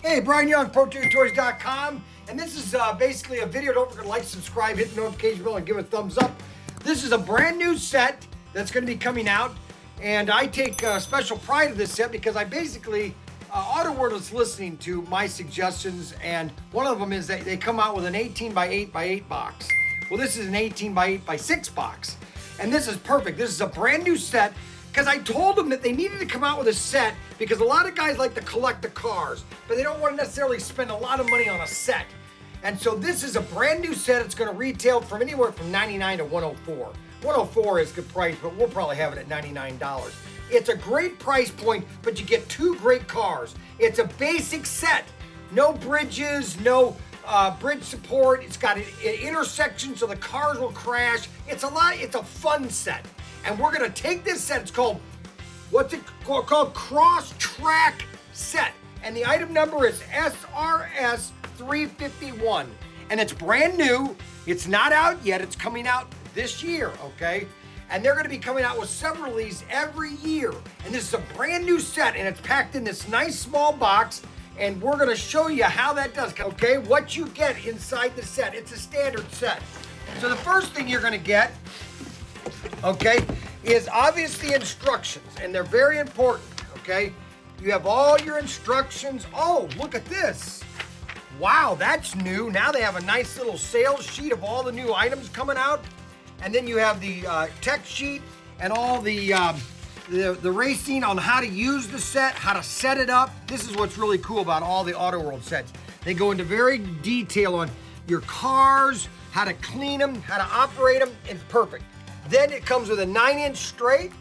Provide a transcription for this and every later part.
Hey, Bryan Young, ProTinkerToys.com, and this is basically a video. Don't forget to like, subscribe, hit the notification bell, and give it a thumbs up. This is a brand new set that's going to be coming out, and I take special pride in this set because I basically, AutoWorld is listening to my suggestions, and one of them is that they come out with an 18 by 8 by 8 box. Well, this is an 18 by 8 by 6 box, and this is perfect. This is a brand new set because I told them that they needed to come out with a set because a lot of guys like to collect the cars, but they don't want to necessarily spend a lot of money on a set. And so this is a brand new set. It's going to retail from anywhere from $99 to $104. $104 is good price, but we'll probably have it at $99. It's a great price point, but you get two great cars. It's a basic set. No bridges, no bridge support. It's got an intersection so the cars will crash. It's a fun set. And we're gonna take this set, it's called, what's it called? CrossTrax set. And the item number is SRS351. And it's brand new. It's not out yet, it's coming out this year, okay? And they're gonna be coming out with several of these every year. And this is a brand new set, and it's packed in this nice small box, and we're gonna show you how that does, okay? What you get inside the set. It's a standard set. So the first thing you're gonna get, okay, is obviously instructions, and they're very important, okay? You have all your instructions. Oh, look at this. Wow, that's new. Now they have a nice little sales sheet of all the new items coming out. And then you have the tech sheet and all the racing on how to use the set, how to set it up. This is what's really cool about all the AutoWorld sets. They go into very detail on your cars, how to clean them, how to operate them. It's perfect. Then it comes with a 9-inch straight.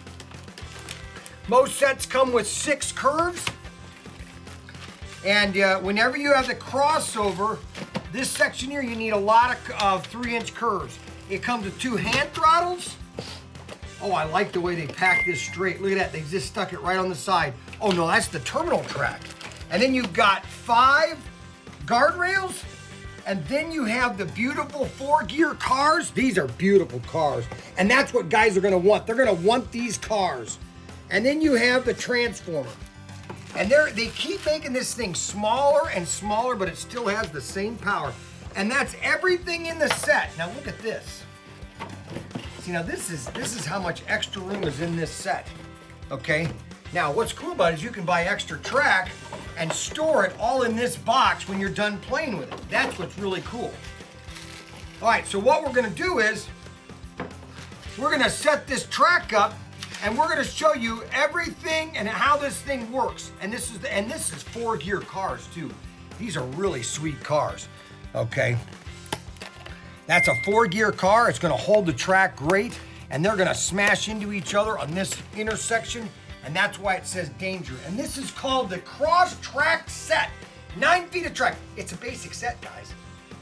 Most sets come with 6 curves. And whenever you have the crossover, this section here, you need a lot of 3-inch curves. It comes with 2 hand throttles. Oh, I like the way they pack this straight. Look at that, they just stuck it right on the side. Oh no, that's the terminal track. And then you've got 5 guardrails. And then you have the beautiful 4-gear cars. These are beautiful cars. And that's what guys are gonna want. They're gonna want these cars. And then you have the transformer. And they keep making this thing smaller and smaller, but it still has the same power. And that's everything in the set. Now look at this. See, now this is how much extra room is in this set, okay? Now what's cool about it is you can buy extra track and store it all in this box when you're done playing with it. That's what's really cool. All right, so what we're gonna do is, we're gonna set this track up and we're gonna show you everything and how this thing works. And this is 4-gear cars too. These are really sweet cars, okay? That's a 4-gear car. It's gonna hold the track great, and they're gonna smash into each other on this intersection, and that's why it says danger. And this is called the CrossTrax set. 9 feet of track. It's a basic set, guys.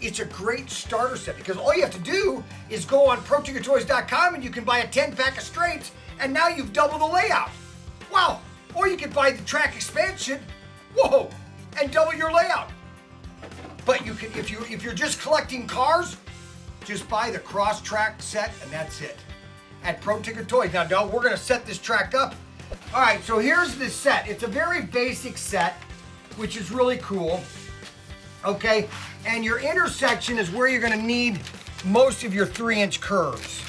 It's a great starter set because all you have to do is go on ProTinkerToys.com and you can buy a 10-pack of straights, and now you've doubled the layout. Wow. Or you could buy the track expansion, whoa, and double your layout. But you can, if you're just collecting cars, just buy the CrossTrax set and that's it. At ProTinkerToys. Now, we're gonna set this track up. All right, so here's the set. It's a very basic set, which is really cool, okay? And your intersection is where you're gonna need most of your 3-inch curves.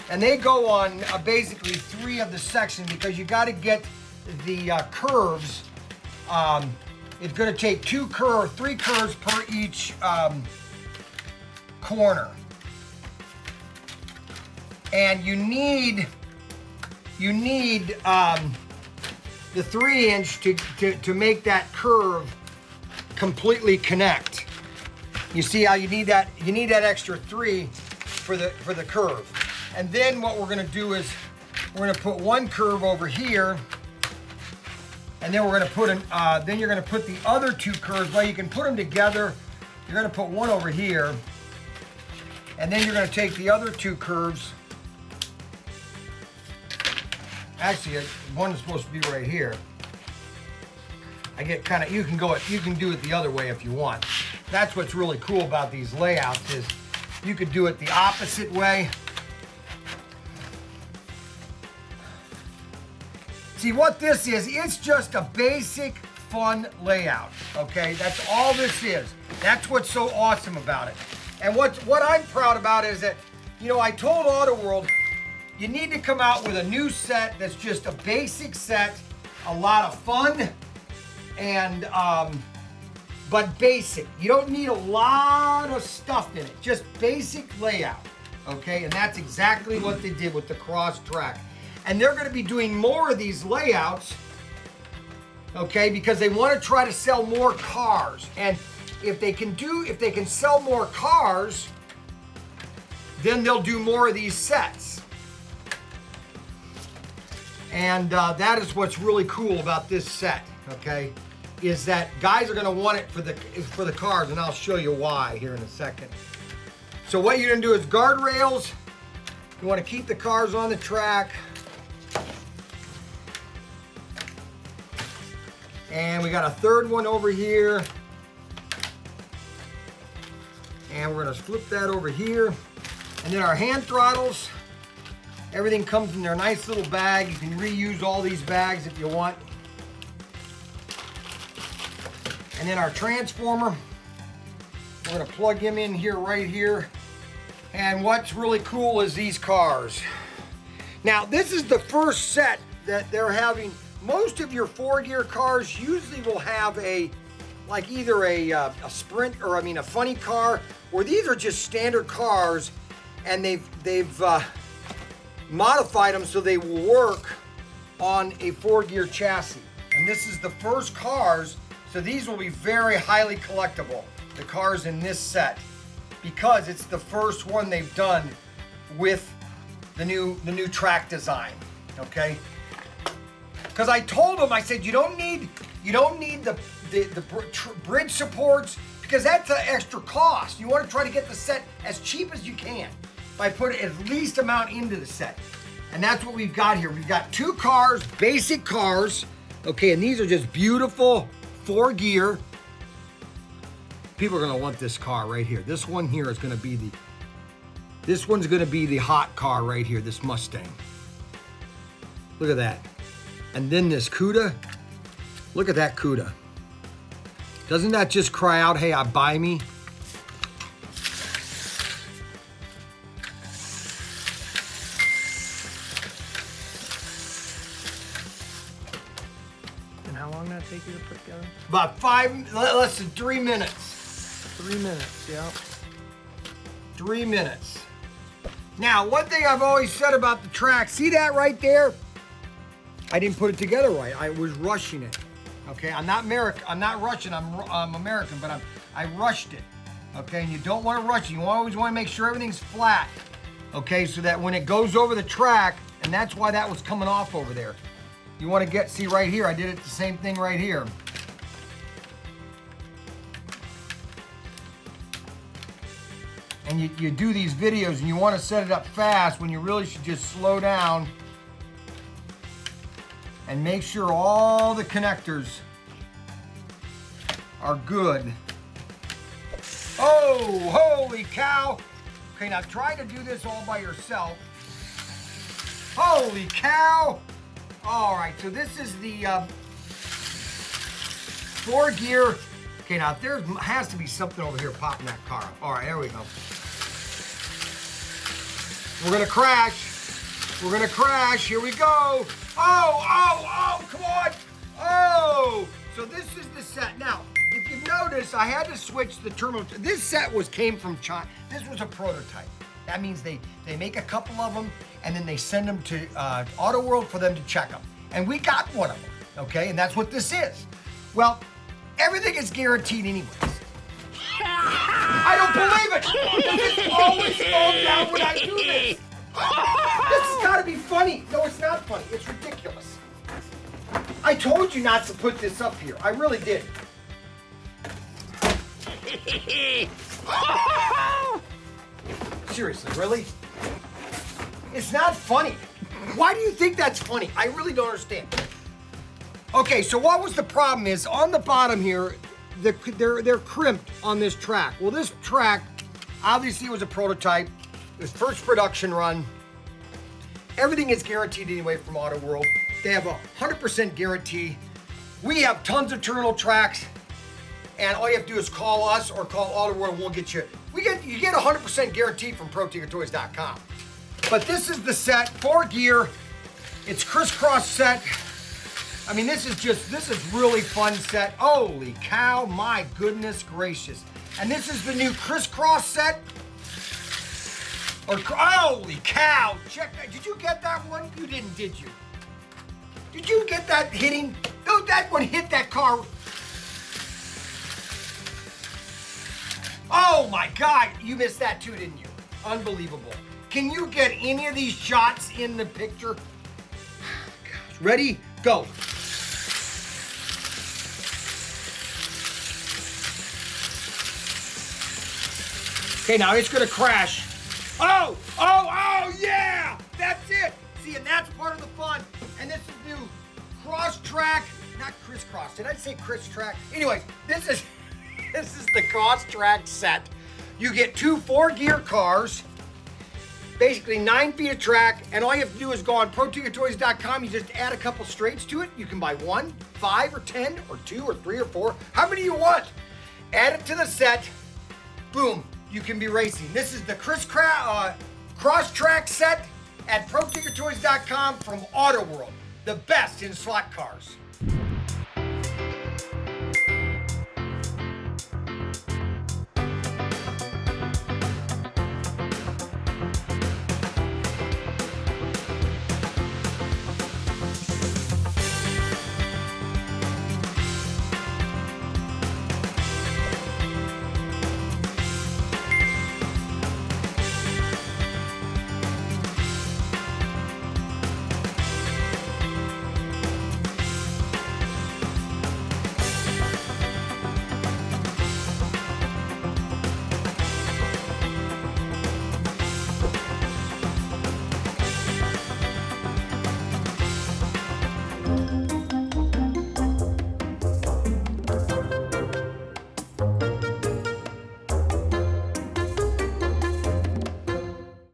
And they go on basically 3 of the section because you gotta get the curves. It's gonna take 3 curves per each corner. And you need the 3-inch to make that curve completely connect. You see how you need that extra 3 for the curve. And then what we're gonna do is we're gonna put 1 curve over here, and then we're gonna put then you're gonna put the other 2 curves. Well, you can put them together. You're gonna put 1 over here, and then you're gonna take the other 2 curves. Actually, 1 is supposed to be right here. I get kind of, you can do it the other way if you want. That's what's really cool about these layouts is You could do it the opposite way. See what this is, it's just a basic fun layout, okay? That's all this is. That's what's so awesome about it. And what I'm proud about is that, you know, I told Auto World, you need to come out with a new set that's just a basic set, a lot of fun, and but basic. You don't need a lot of stuff in it, just basic layout, okay? And that's exactly what they did with the CrossTrax. And they're gonna be doing more of these layouts, okay, because they wanna try to sell more cars. And if they can sell more cars, then they'll do more of these sets. And that is what's really cool about this set, okay, is that guys are gonna want it for the cars, and I'll show you why here in a second. So what you're gonna do is guardrails. You wanna keep the cars on the track. And we got a third one over here. And we're gonna flip that over here. And then our hand throttles, everything comes in their nice little bag. You can reuse all these bags if you want. And then our transformer, we're gonna plug him in here, right here. And what's really cool is these cars. Now, this is the first set that they're having. Most of your 4-gear cars usually will have like either a sprint or a funny car, or these are just standard cars, and they've modified them so they will work on a 4-gear chassis. And this is the first cars, so these will be very highly collectible, the cars in this set, because it's the first one they've done with the new track design, okay? Because I told them, I said, you don't need the bridge supports, because that's an extra cost. You want to try to get the set as cheap as you can by putting at least amount into the set. And that's what we've got here. We've got 2 cars, basic cars, okay, and these are just beautiful 4-gear. People are gonna want this car right here. This one here is gonna be this one's gonna be the hot car right here, this Mustang. Look at that. And then this CUDA, look at that CUDA. Doesn't that just cry out, hey, buy me? And how long did that take you to put together? About less than 3 minutes. 3 minutes, yeah. 3 minutes. Now, one thing I've always said about the track, see that right there? I didn't put it together right. I was rushing it. Okay, I'm not Russian. I'm American, but I rushed it. Okay, and you don't want to rush it. You always want to make sure everything's flat. Okay, so that when it goes over the track, and that's why that was coming off over there. You want to see right here. I did it the same thing right here. And you do these videos, and you want to set it up fast when you really should just slow down. And make sure all the connectors are good. Oh, holy cow. Okay, now try to do this all by yourself. Holy cow. All right, so this is the 4-gear. Okay, now there has to be something over here popping that car up. All right, there we go. We're gonna crash. We're gonna crash, here we go. Oh, come on. Oh, so this is the set. Now, if you notice, I had to switch the turbo. This set came from China. This was a prototype. That means they make a couple of them, and then they send them to Auto World for them to check them. And we got one of them, okay? And that's what this is. Well, everything is guaranteed anyways. I don't believe it. This always falls down when I do this. This has got to be funny. No, it's not funny. It's ridiculous. I told you not to put this up here. I really did. Seriously, really? It's not funny. Why do you think that's funny? I really don't understand. Okay, so what was the problem is, on the bottom here, they're crimped on this track. Well, this track, Obviously, it was a prototype. It was first production run. Everything is guaranteed anyway from Auto World. They have a 100% guarantee. We have tons of terminal tracks, and all you have to do is call us or call Auto World, and we'll get you. You get 100% guarantee from ProTinkerToys.com. But this is the set, 4 gear. It's crisscross set. I mean, this is really fun set. Holy cow, my goodness gracious. And this is the new crisscross set. Holy cow, check that. Did you get that one? You didn't, did you? Did you get that hitting? No, that one hit that car. Oh my God, you missed that too, didn't you? Unbelievable. Can you get any of these shots in the picture? Gosh, ready? Go. Okay, now it's gonna crash. Oh, yeah! That's it! See, and that's part of the fun. And this is new CrossTrax, not crisscross. Did I say CrossTrax? Anyways, this is the CrossTrax set. You get 2 4-gear cars, basically 9 feet of track, and all you have to do is go on ProTinkerToys.com. You just add a couple straights to it. You can buy 1, 5, or 10, or 2, or 3, or 4, how many you want. Add it to the set. Boom. You can be racing. This is the CrossTrax set at ProTinkerToys.com from Auto World, the best in slot cars.